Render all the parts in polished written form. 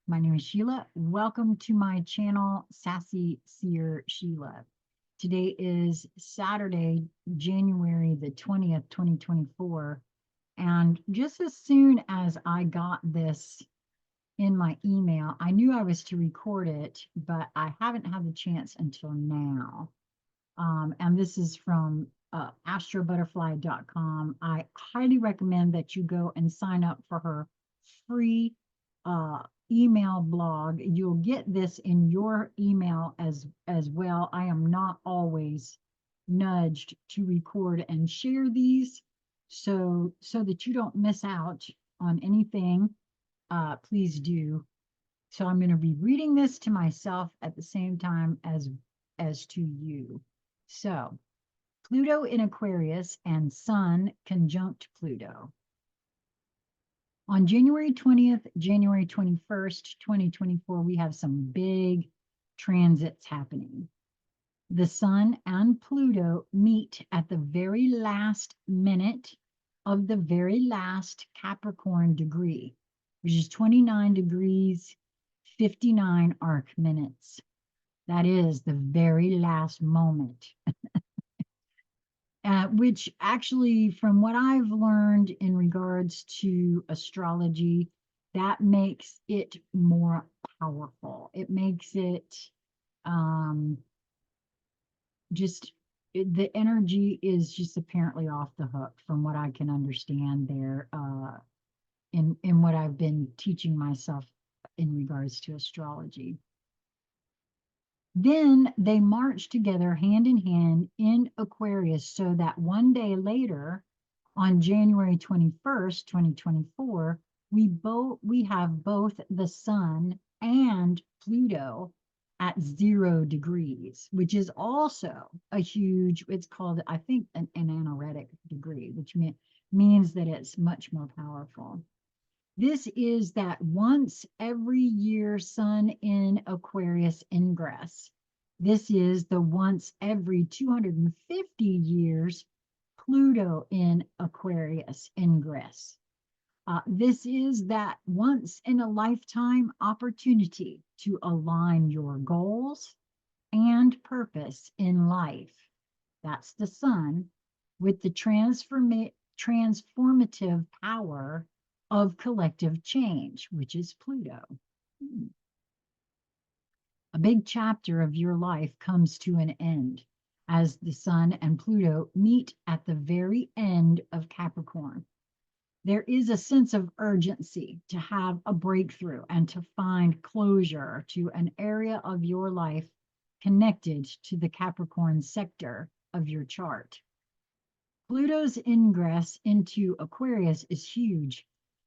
My name is Sheila. Welcome to my channel, Sassy Seer Sheila. Today is Saturday, January the 20th, 2024. And just as soon as I got this in my email, I knew I was to record it, but I haven't had the chance until now. And this is from AstroButterfly.com. I highly recommend that you go and sign up for her free email blog. You'll get this in your email as well. I am not always nudged to record and share these, so that you don't miss out on anything. Please do. So I'm going to be reading this to myself at the same time as to you. So, Pluto in Aquarius and Sun conjunct Pluto. On January 20th, January 21st, 2024, we have some big transits happening. The Sun and Pluto meet at the very last minute of the very last Capricorn degree, which is 29 degrees, 59 arc minutes. That is the very last moment. Which actually, from what I've learned in regards to astrology, that makes it more powerful. It makes it the energy is just apparently off the hook from what I can understand there in what I've been teaching myself in regards to astrology. Then they march together hand in hand in Aquarius, so that one day later, on January 21st, 2024, we have both the Sun and Pluto at 0 degrees, which is also a huge, it's called, I think, an anaretic degree, which means that it's much more powerful. This is that once every year Sun in Aquarius ingress. This is the once every 250 years Pluto in Aquarius ingress. This is that once in a lifetime opportunity to align your goals and purpose in life. That's the Sun with the transformative power of collective change, which is Pluto. A big chapter of your life comes to an end as the Sun and Pluto meet at the very end of Capricorn. There is a sense of urgency to have a breakthrough and to find closure to an area of your life connected to the Capricorn sector of your chart. Pluto's ingress into Aquarius is huge,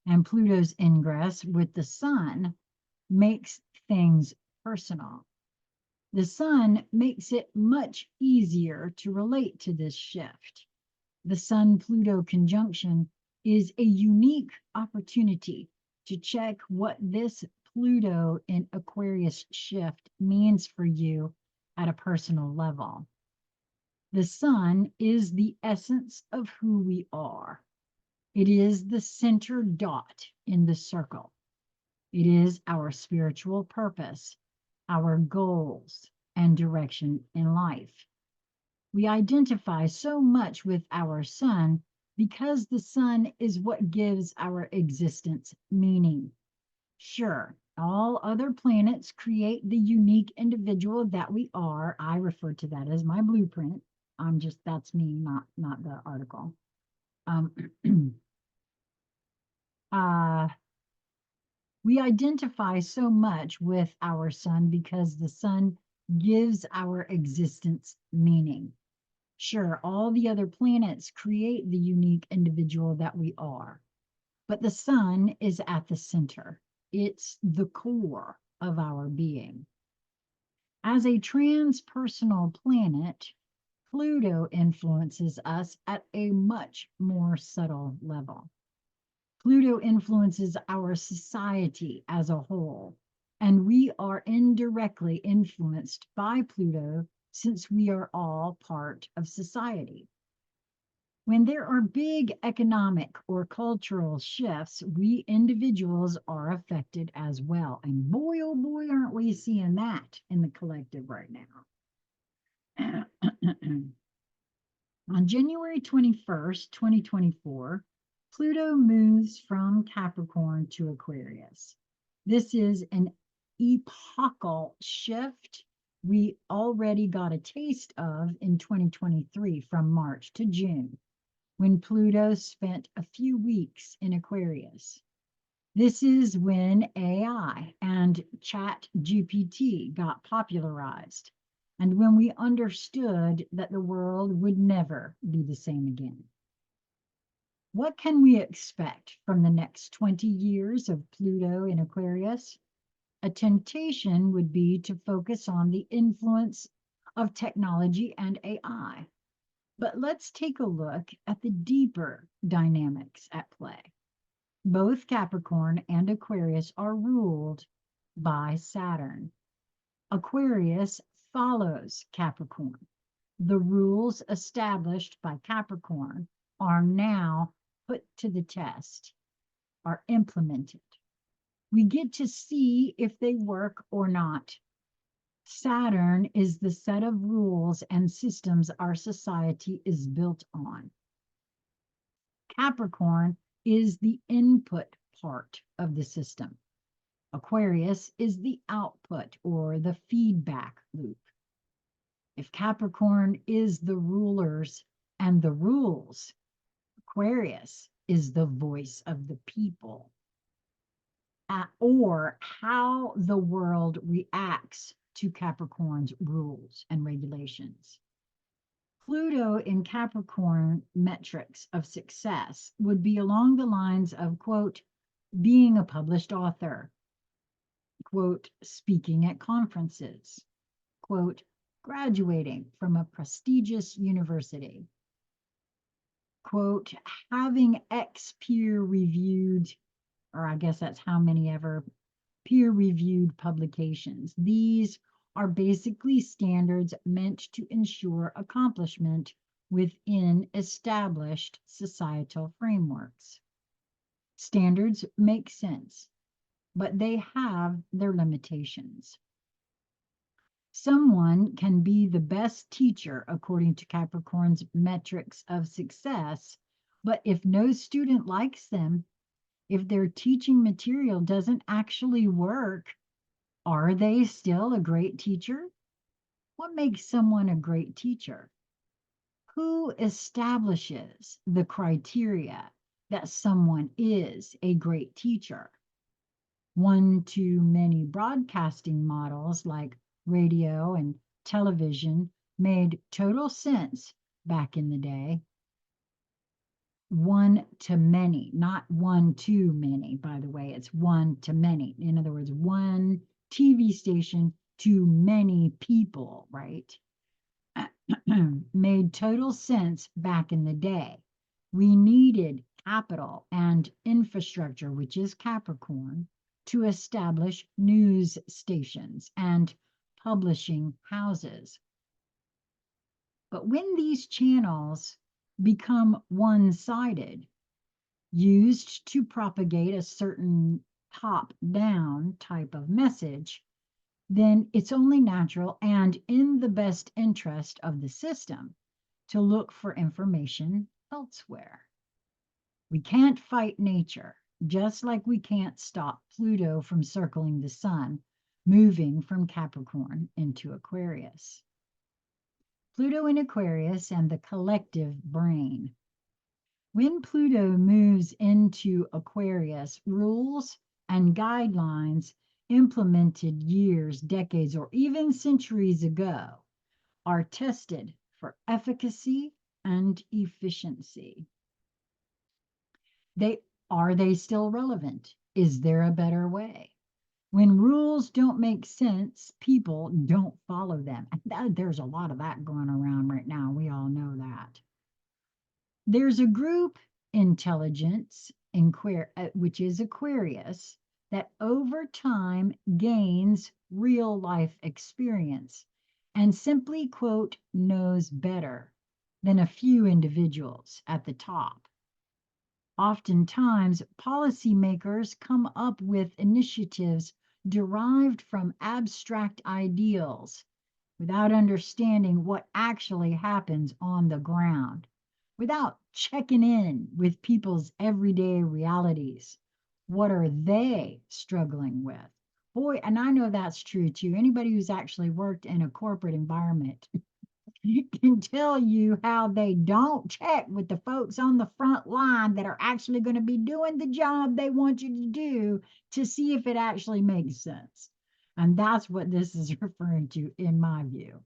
and Pluto's ingress with the Sun makes things personal. The Sun makes it much easier to relate to this shift. The Sun-Pluto conjunction is a unique opportunity to check what this Pluto in Aquarius shift means for you at a personal level. The Sun is the essence of who we are. It is the center dot in the circle. It is our spiritual purpose, our goals, and direction in life. We identify so much with our Sun because the Sun is what gives our existence meaning. Sure, all other planets create the unique individual that we are. I refer to that as my blueprint. That's me, not the article. We identify so much with our Sun because the Sun gives our existence meaning. Sure, all the other planets create the unique individual that we are, but the Sun is at the center. It's the core of our being. As a transpersonal planet, Pluto influences us at a much more subtle level. Pluto influences our society as a whole, and we are indirectly influenced by Pluto since we are all part of society. When there are big economic or cultural shifts, we individuals are affected as well. And boy, oh boy, aren't we seeing that in the collective right now. On January 21st, 2024, Pluto moves from Capricorn to Aquarius. This is an epochal shift we already got a taste of in 2023 from March to June, when Pluto spent a few weeks in Aquarius. This is when AI and Chat GPT got popularized, and when we understood that the world would never be the same again. What can we expect from the next 20 years of Pluto in Aquarius? A temptation would be to focus on the influence of technology and AI. But let's take a look at the deeper dynamics at play. Both Capricorn and Aquarius are ruled by Saturn. Aquarius follows Capricorn. The rules established by Capricorn are now put to the test, are implemented. We get to see if they work or not. Saturn is the set of rules and systems our society is built on. Capricorn is the input part of the system. Aquarius is the output or the feedback loop. If Capricorn is the rulers and the rules, Aquarius is the voice of the people, or how the world reacts to Capricorn's rules and regulations. Pluto in Capricorn metrics of success would be along the lines of, quote, being a published author, quote, speaking at conferences, quote, graduating from a prestigious university, quote, having X peer reviewed, or I guess that's how many ever peer reviewed publications. These are basically standards meant to ensure accomplishment within established societal frameworks. Standards make sense, but they have their limitations. Someone can be the best teacher according to Capricorn's metrics of success, but if no student likes them, if their teaching material doesn't actually work, are they still a great teacher? What makes someone a great teacher? Who establishes the criteria that someone is a great teacher? One-to-many broadcasting models like radio and television made total sense back in the day. One to many, not one too many, by the way, it's one to many. In other words, one TV station to many people, right? Made total sense back in the day. We needed capital and infrastructure, which is Capricorn, to establish news stations and publishing houses. But when these channels become one-sided, used to propagate a certain top-down type of message, then it's only natural and in the best interest of the system to look for information elsewhere. We can't fight nature, just like we can't stop Pluto from circling the sun, moving from Capricorn into Aquarius. Pluto in Aquarius and the collective brain. When Pluto moves into Aquarius, rules and guidelines implemented years, decades, or even centuries ago are tested for efficacy and efficiency. Are they still relevant? Is there a better way? When rules don't make sense, people don't follow them. There's a lot of that going around right now. We all know that. There's a group intelligence, which is Aquarius, that over time gains real life experience and simply, quote, knows better, than a few individuals at the top. Oftentimes, policymakers come up with initiatives derived from abstract ideals without understanding what actually happens on the ground, without checking in with people's everyday realities. What are they struggling with? Boy, and I know that's true too. Anybody who's actually worked in a corporate environment can tell you how they don't check with the folks on the front line that are actually going to be doing the job they want you to do to see if it actually makes sense. And that's what this is referring to, in my view.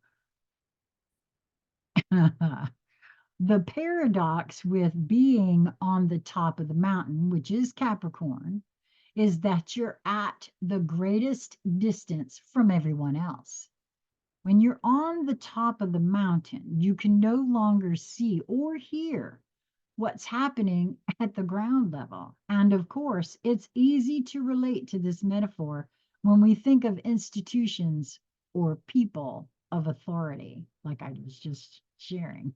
The paradox with being on the top of the mountain, which is Capricorn, is that you're at the greatest distance from everyone else. When you're on the top of the mountain, you can no longer see or hear what's happening at the ground level. And of course, it's easy to relate to this metaphor when we think of institutions or people of authority, like I was just sharing.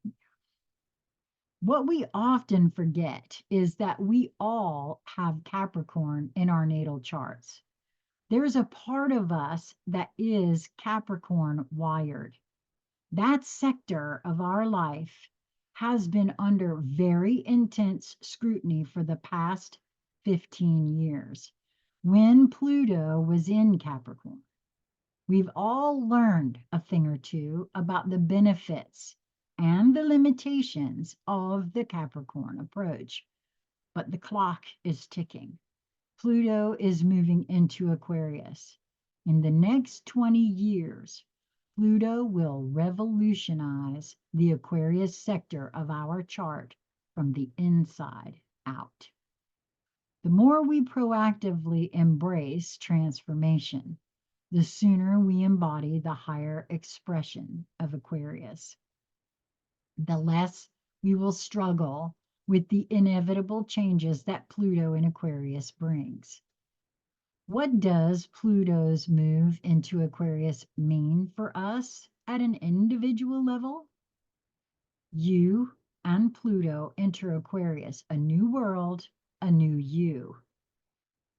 What we often forget is that we all have Capricorn in our natal charts. There's a part of us that is Capricorn wired. That sector of our life has been under very intense scrutiny for the past 15 years when Pluto was in Capricorn. We've all learned a thing or two about the benefits and the limitations of the Capricorn approach, but the clock is ticking. Pluto is moving into Aquarius. In the next 20 years, Pluto will revolutionize the Aquarius sector of our chart from the inside out. The more we proactively embrace transformation, the sooner we embody the higher expression of Aquarius, the less we will struggle with the inevitable changes that Pluto in Aquarius brings. What does Pluto's move into Aquarius mean for us at an individual level? You and Pluto enter Aquarius, a new world, a new you.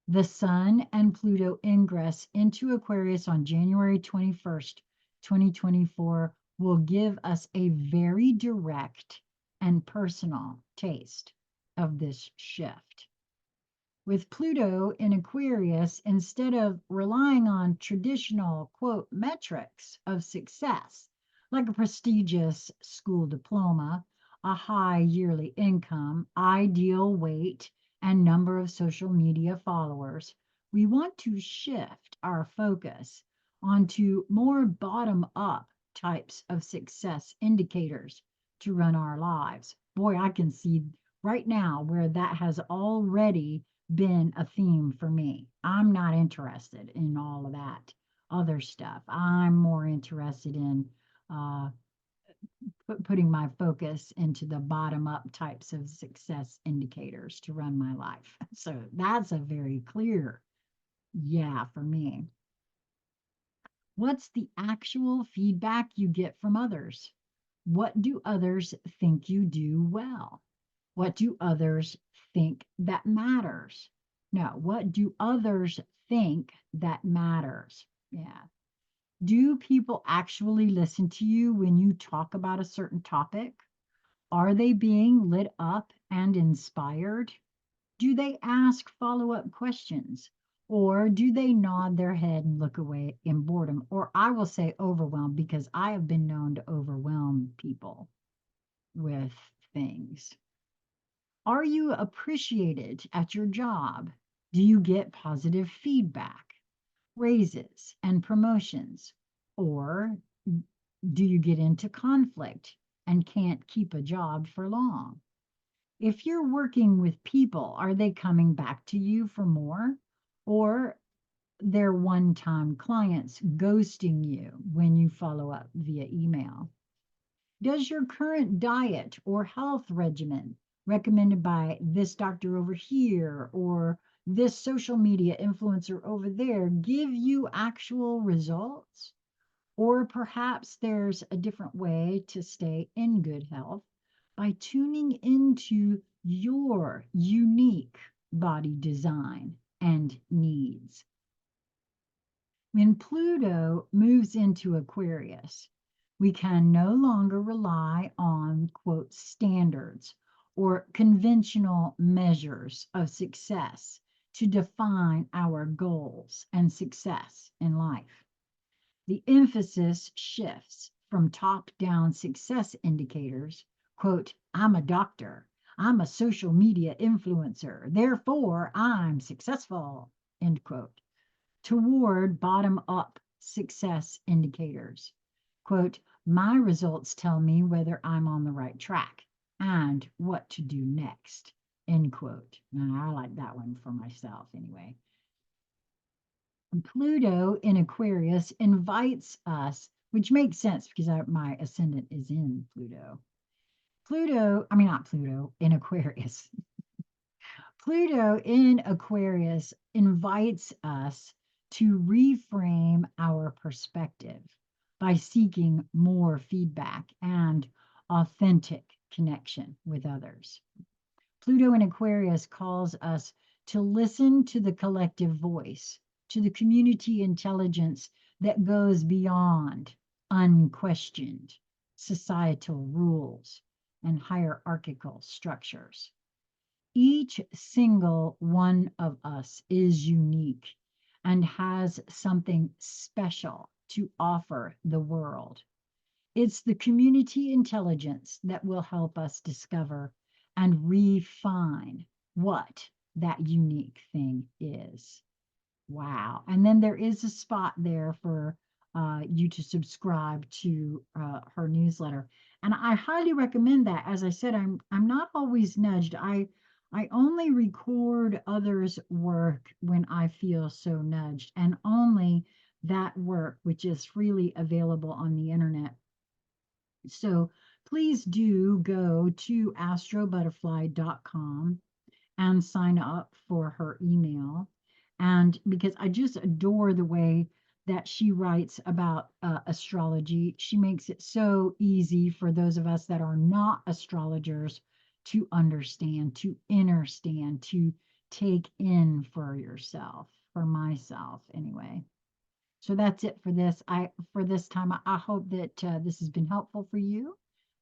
The Sun and Pluto ingress into Aquarius on January 21st, 2024 will give us a very direct and personal taste of this shift. With Pluto in Aquarius, instead of relying on traditional, quote, metrics of success, like a prestigious school diploma, a high yearly income, ideal weight, and number of social media followers, we want to shift our focus onto more bottom up types of success indicators to run our lives. Boy, I can see right now where that has already been a theme for me. I'm not interested in all of that other stuff. I'm more interested in putting my focus into the bottom up types of success indicators to run my life. So that's a very clear yeah for me. What's the actual feedback you get from others? What do others think you do well? What do others think that matters? No, what do others think that matters? Yeah. Do people actually listen to you when you talk about a certain topic? Are they being lit up and inspired? Do they ask follow-up questions? Or do they nod their head and look away in boredom? Or I will say overwhelmed, because I have been known to overwhelm people with things. Are you appreciated at your job? Do you get positive feedback, raises, and promotions? Or do you get into conflict and can't keep a job for long? If you're working with people, are they coming back to you for more? Or they're one-time clients ghosting you when you follow up via email? Does your current diet or health regimen recommended by this doctor over here or this social media influencer over there give you actual results? Or perhaps there's a different way to stay in good health by tuning into your unique body design and needs. When Pluto moves into Aquarius, we can no longer rely on, quote, standards or conventional measures of success to define our goals and success in life. The emphasis shifts from top down success indicators, quote, I'm a doctor, I'm a social media influencer, therefore I'm successful, end quote, toward bottom up success indicators. Quote, my results tell me whether I'm on the right track and what to do next, end quote. And I like that one for myself anyway. Pluto in Aquarius invites us, which makes sense because my ascendant is in Pluto. Not Pluto, in Aquarius. Pluto in Aquarius invites us to reframe our perspective by seeking more feedback and authentic connection with others. Pluto in Aquarius calls us to listen to the collective voice, to the community intelligence that goes beyond unquestioned societal rules and hierarchical structures. Each single one of us is unique and has something special to offer the world. It's the community intelligence that will help us discover and refine what that unique thing is. Wow. And then there is a spot there for you to subscribe to her newsletter. And I highly recommend that. As I said, I'm not always nudged. I only record others' work when I feel so nudged, and only that work which is freely available on the internet. So please do go to astrobutterfly.com and sign up for her email. And because I just adore the way that she writes about astrology, she makes it so easy for those of us that are not astrologers to understand, to understand, to take in for yourself, for myself anyway. So that's it for this. For this time, I hope that this has been helpful for you.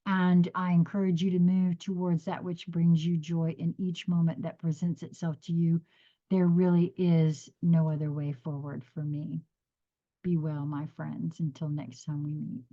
And I encourage you to move towards that which brings you joy in each moment that presents itself to you. There really is no other way forward for me. Be well, my friends, until next time we meet.